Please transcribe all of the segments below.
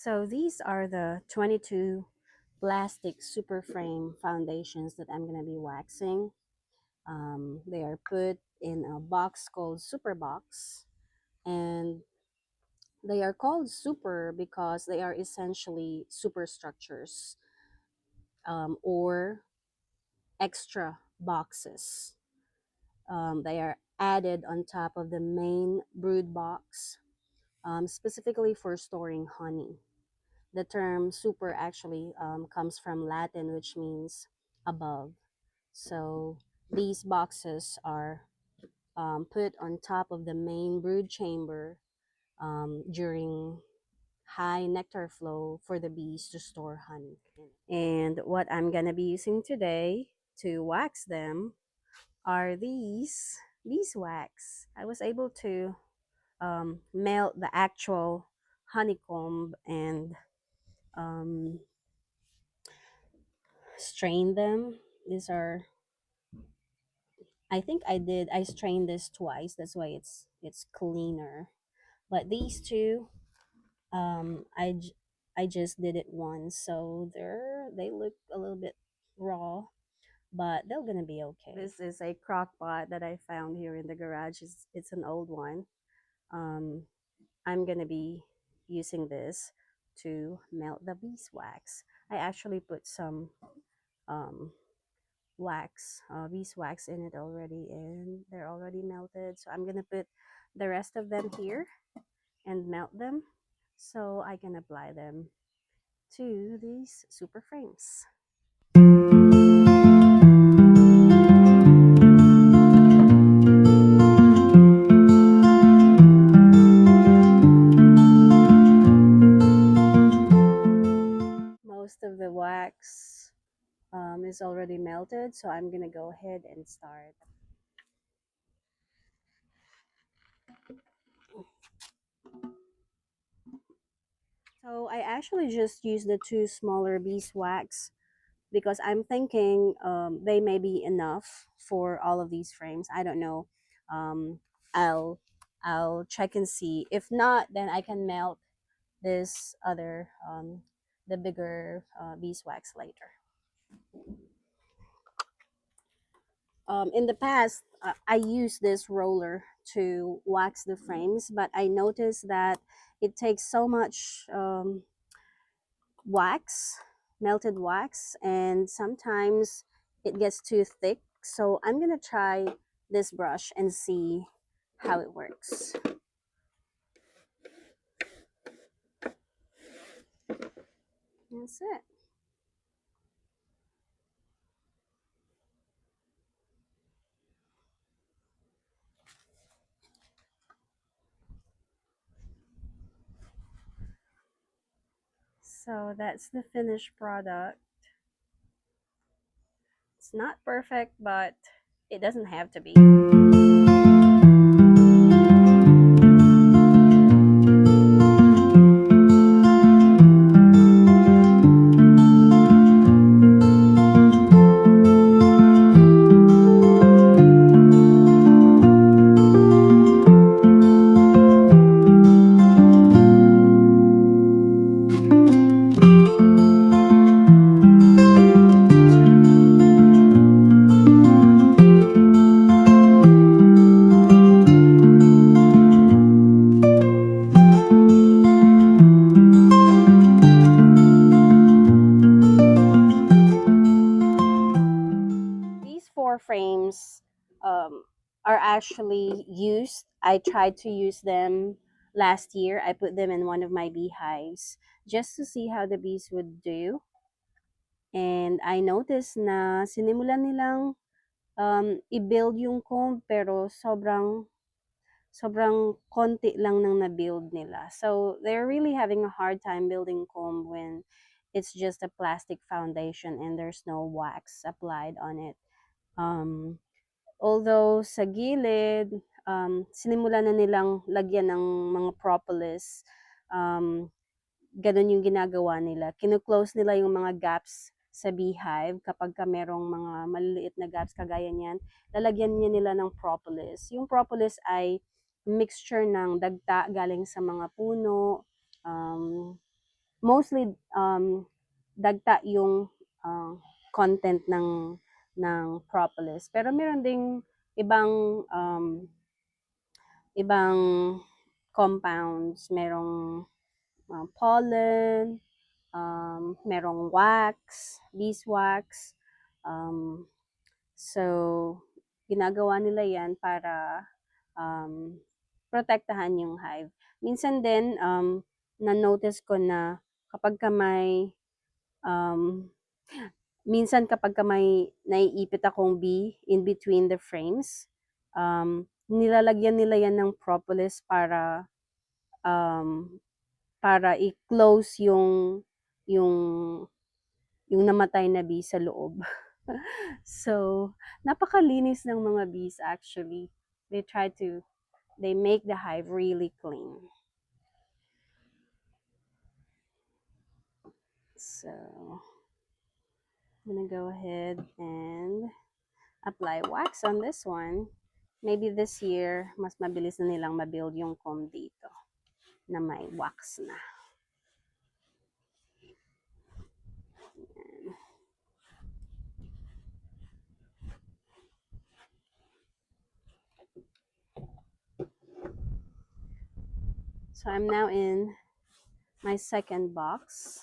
So these are the 22 plastic super frame foundations that I'm going to be waxing. They are put in a box called Super Box, and they are called super because they are essentially superstructures, or extra boxes. They are added on top of the main brood box, specifically for storing honey. The term super actually comes from Latin, which means above. So these boxes are put on top of the main brood chamber during high nectar flow for the bees to store honey. And what I'm gonna be using today to wax them are these beeswax. I was able to melt the actual honeycomb and um, strain them. These are, I think I strained this twice. That's why it's cleaner. But these two, um, I j- I just did it once, so they look a little bit raw, but they're gonna be okay. This is a crock pot that I found here in the garage. It's an old one. Um, I'm gonna be using this to melt the beeswax. I actually put some um, beeswax in it already, and they're already melted. So I'm gonna put the rest of them here and melt them so I can apply them to these super frames. Most of the wax is already melted, so I'm gonna go ahead and start. So I actually just used the two smaller beeswax because I'm thinking they may be enough for all of these frames. I don't know. Um, I'll I'll check and see. If not, then I can melt this other the bigger beeswax later. In the past, I used this roller to wax the frames, but I noticed that it takes so much wax, melted wax, and sometimes it gets too thick. So I'm gonna try this brush and see how it works. That's it. So that's the finished product. It's not perfect, but it doesn't have to be. These four frames are actually used. I tried to use them last year. I put them in one of my beehives just to see how the bees would do. And I noticed na sinimulan nilang i-build yung comb pero sobrang konti lang nang na-build nila. So they're really having a hard time building comb when it's just a plastic foundation and there's no wax applied on it. Um, Although sa gilid, sinimulan na nilang lagyan ng mga propolis. Ganun yung ginagawa nila. Kino-close nila yung mga gaps sa beehive kapag ka merong mga maliliit na gaps kagaya niyan, lalagyan niya nila ng propolis. Yung propolis ay mixture ng dagta galing sa mga puno, um, mostly dagta yung uh, content ng propolis. Pero meron ding ibang ibang compounds, merong pollen, merong wax, beeswax. Um, so, ginagawa nila yan para um, protektahan yung hive. Minsan din, na-notice ko na kapag ka may, um, minsan kapag ka may naiipit akong bee in between the frames, nilalagyan nila yan ng propolis um, para i-close yung yung namatay na bee sa loob. So, napakalinis ng mga bees actually. They make the hive really clean. So, I'm gonna go ahead and apply wax on this one. Maybe this year, mas mabilis na nilang mabuild yung comb dito na may wax na. So I'm now in my second box.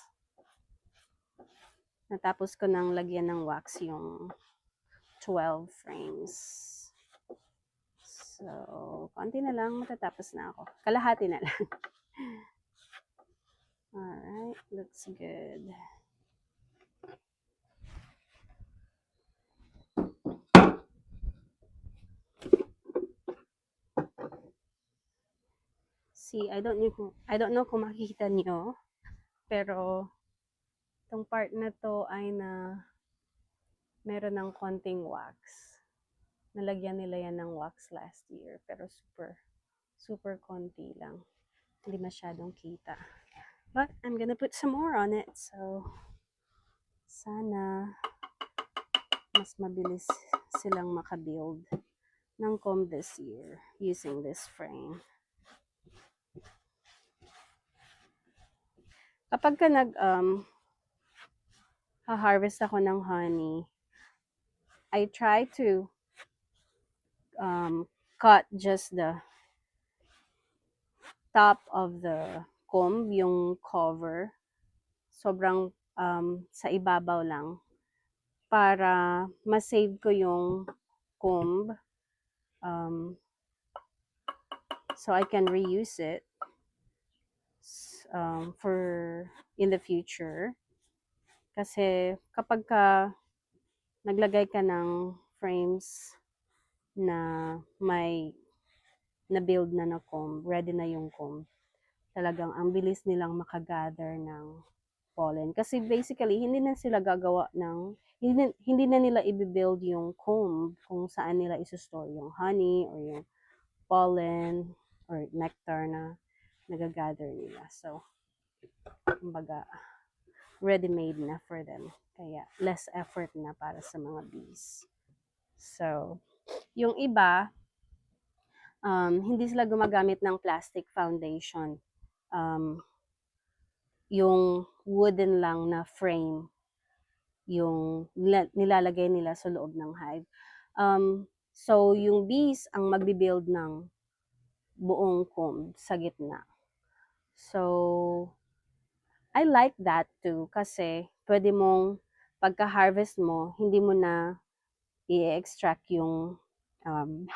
Natapos ko nang lagyan ng wax yung 12 frames. So, konti na lang, matatapos na ako. Kalahati na lang. Alright, looks good. See, I don't know kung makikita niyo, pero itong part na to ay meron ng konting wax. Nalagyan nila yan ng wax last year, pero super konti lang. Hindi masyadong kita. But I'm gonna put some more on it, so sana mas mabilis silang makabuild ng comb this year using this frame. Kapag ka harvest ako ng honey, I try to cut just the top of the comb, yung cover. Sobrang sa ibabaw lang para ma-save ko yung comb, so I can reuse it for in the future. Kasi kapag ka naglagay ka ng frames na may na-build na comb, ready na yung comb, talagang ang bilis nilang makagather ng pollen. Kasi basically, hindi na sila gagawa ng, hindi na nila i-build yung comb kung saan nila isostore yung honey or yung pollen or nectar na nagagather nila. So, kumbaga, ready-made na for them. Kaya, less effort na para sa mga bees. So, yung iba, hindi sila gumagamit ng plastic foundation. Yung wooden lang na frame yung nilalagay nila sa loob ng hive. So, yung bees ang magbi-build ng buong comb sa gitna. So, I like that too kasi pwede mong pagka-harvest mo, hindi mo na i-extract yung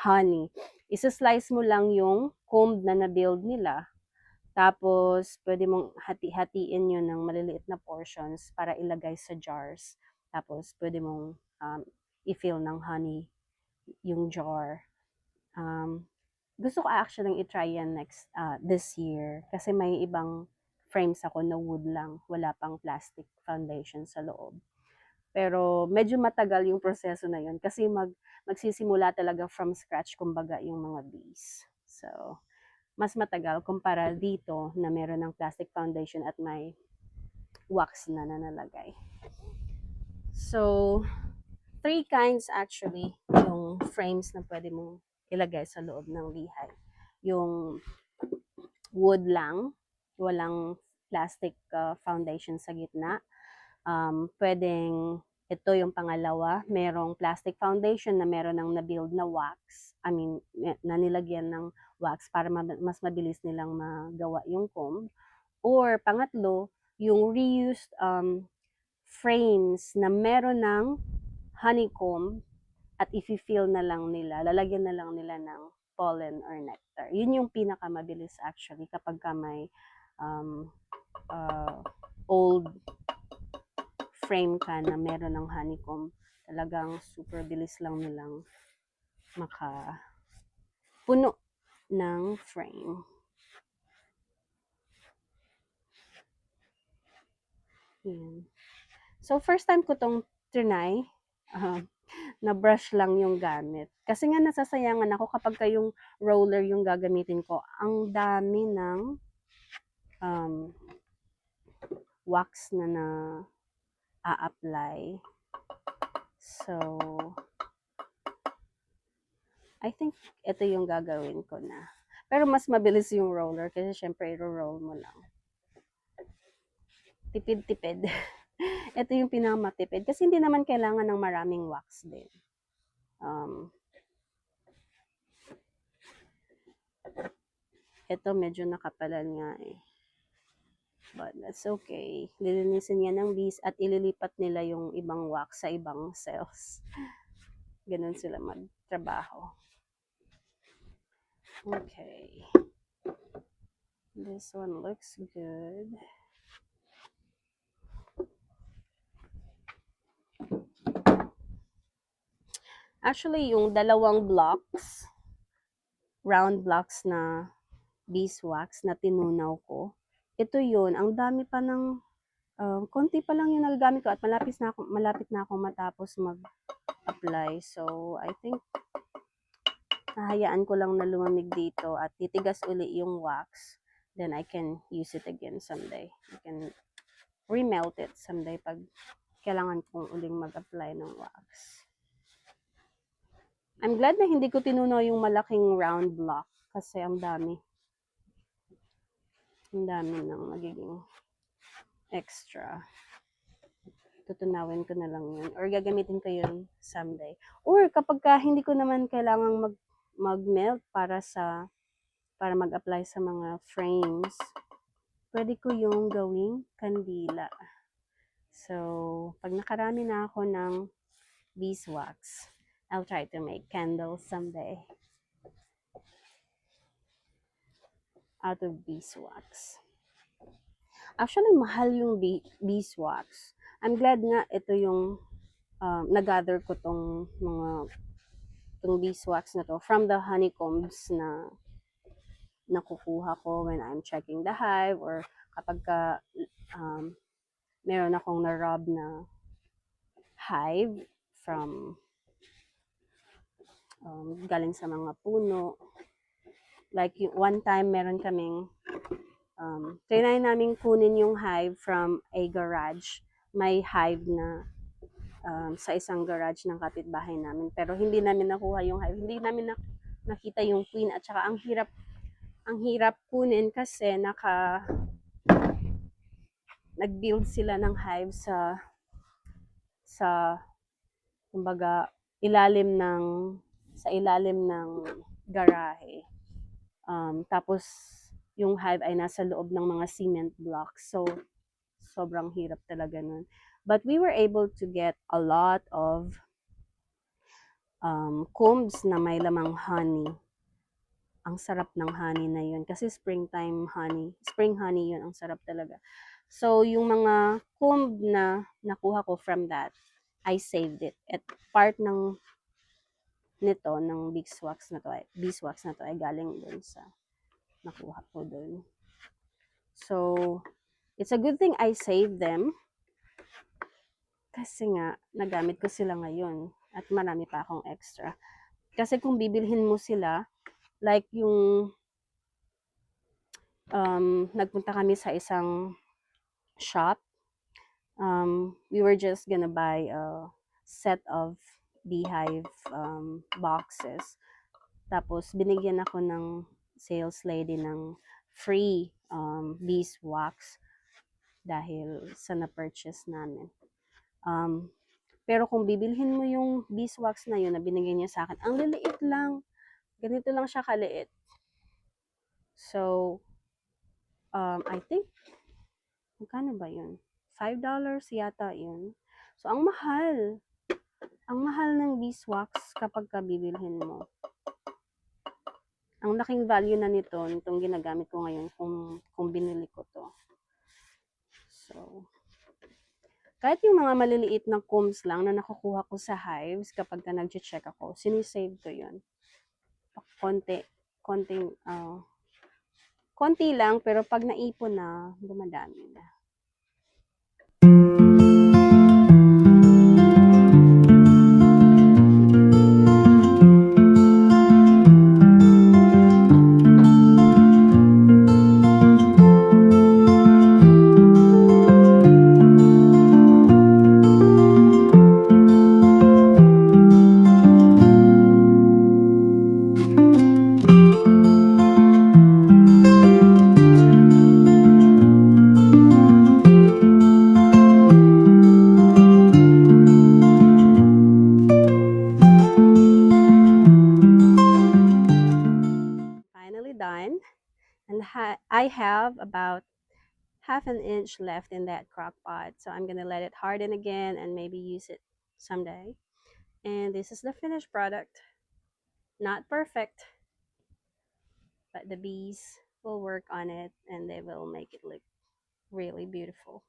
honey. Isa-slice mo lang yung comb na na-build nila. Tapos, pwede mong hati-hatiin yun ng maliliit na portions para ilagay sa jars. Tapos, pwede mong i-fill ng honey yung jar. Gusto ko actually i-try yan this year kasi may ibang frames ako na wood lang, wala pang plastic foundation sa loob. Pero medyo matagal yung proseso na yun kasi magsisimula talaga from scratch kumbaga yung mga bees. So, mas matagal kumpara dito na meron ng plastic foundation at may wax na nalagay. So, 3 kinds actually yung frames na pwede mong ilagay sa loob ng beehive. Yung wood lang, walang plastic foundation sa gitna. Pwedeng ito yung pangalawa, merong plastic foundation na meron ng na-build na wax. I mean, na nilagyan ng wax para mas mabilis nilang magawa yung comb. Or pangatlo, yung reused frames na meron ng honeycomb at i-fill na lang nila, lalagyan na lang nila ng pollen or nectar. Yun yung pinakamabilis actually kapag ka may old frame ka na meron ng honeycomb. Talagang super bilis lang nilang makapuno ng frame. Yan. So, first time ko tong trinay. Na brush lang yung gamit. Kasi nga nasasayangan ako kapag yung roller yung gagamitin ko. Ang dami ng wax na a-apply. So, I think ito yung gagawin ko na. Pero mas mabilis yung roller kasi syempre i-roll mo lang. Tipid-tipid. Ito yung pinakamatipid kasi hindi naman kailangan ng maraming wax din. Ito medyo nakapalan nga eh. But that's okay. Lilinisin niya ng bees at ililipat nila yung ibang wax sa ibang cells. Ganun sila magtrabaho. Okay. This one looks good. Actually, yung dalawang blocks, round blocks na beeswax na tinunaw ko, ito yun, ang dami pa ng, konti pa lang yung nagagamit ko at malapit na akong matapos mag-apply. So, I think, hahayaan ko lang na lumamig dito at titigas uli yung wax. Then, I can use it again someday. I can remelt it someday pag kailangan kong uling mag-apply ng wax. I'm glad na hindi ko tinunaw yung malaking round block kasi ang dami. Ang dami ng magiging extra. Tutunawin ko na lang yun. Or gagamitin ko yun someday. Or kapag hindi ko naman kailangang mag-melt para mag-apply sa mga frames, pwede ko yung gawing kandila. So, pag nakarami na ako ng beeswax, I'll try to make candles someday out of beeswax. Actually, mahal yung beeswax. I'm glad nga ito yung nag-gather ko tong beeswax na to from the honeycombs na nakukuha ko when I'm checking the hive or kapag meron akong na-rob na hive from galing sa mga puno. Like one time meron kaming trinay namin kunin yung hive from a garage. May hive na sa isang garage ng kapitbahay namin. Pero hindi namin nakuha yung hive. Hindi namin nakita yung queen. At saka ang hirap kunin kasi nag-build sila ng hive sa kumbaga sa ilalim ng garahe. Tapos yung hive ay nasa loob ng mga cement blocks. So sobrang hirap talaga nun. But we were able to get a lot of combs na may lamang honey. Ang sarap ng honey na yun. Kasi spring honey yun. Ang sarap talaga. So, yung mga comb na nakuha ko from that, I saved it. At part ng beeswax na to ay galing dun sa nakuha ko dun. So, it's a good thing I saved them. Kasi nga, nagamit ko sila ngayon. At marami pa akong extra. Kasi kung bibilhin mo sila, like yung nagpunta kami sa isang shop. We were just gonna buy a set of beehive boxes. Tapos binigyan ako ng sales lady ng free beeswax. dahil sa na-purchase namin. Pero kung bibilhin mo yung beeswax na yun na binigay niya sa akin, ang liliit lang. Ganito lang siya kaliit. So, I think, magkano ba yun? $5 yata yun. So, ang mahal. Ang mahal ng beeswax kapag bibilhin mo. Ang laking value na nitong ginagamit ko ngayon kung binili ko to. So, kahit yung mga maliliit na combs lang na nakukuha ko sa hives kapag nag-check ako, sinisave ko yun. Konti lang, pero pag naipon na, dumadami na. Finally done. And I have about half an inch left in that crock pot. So I'm gonna let it harden again and maybe use it someday. And this is the finished product. Not perfect, but the bees will work on it and they will make it look really beautiful.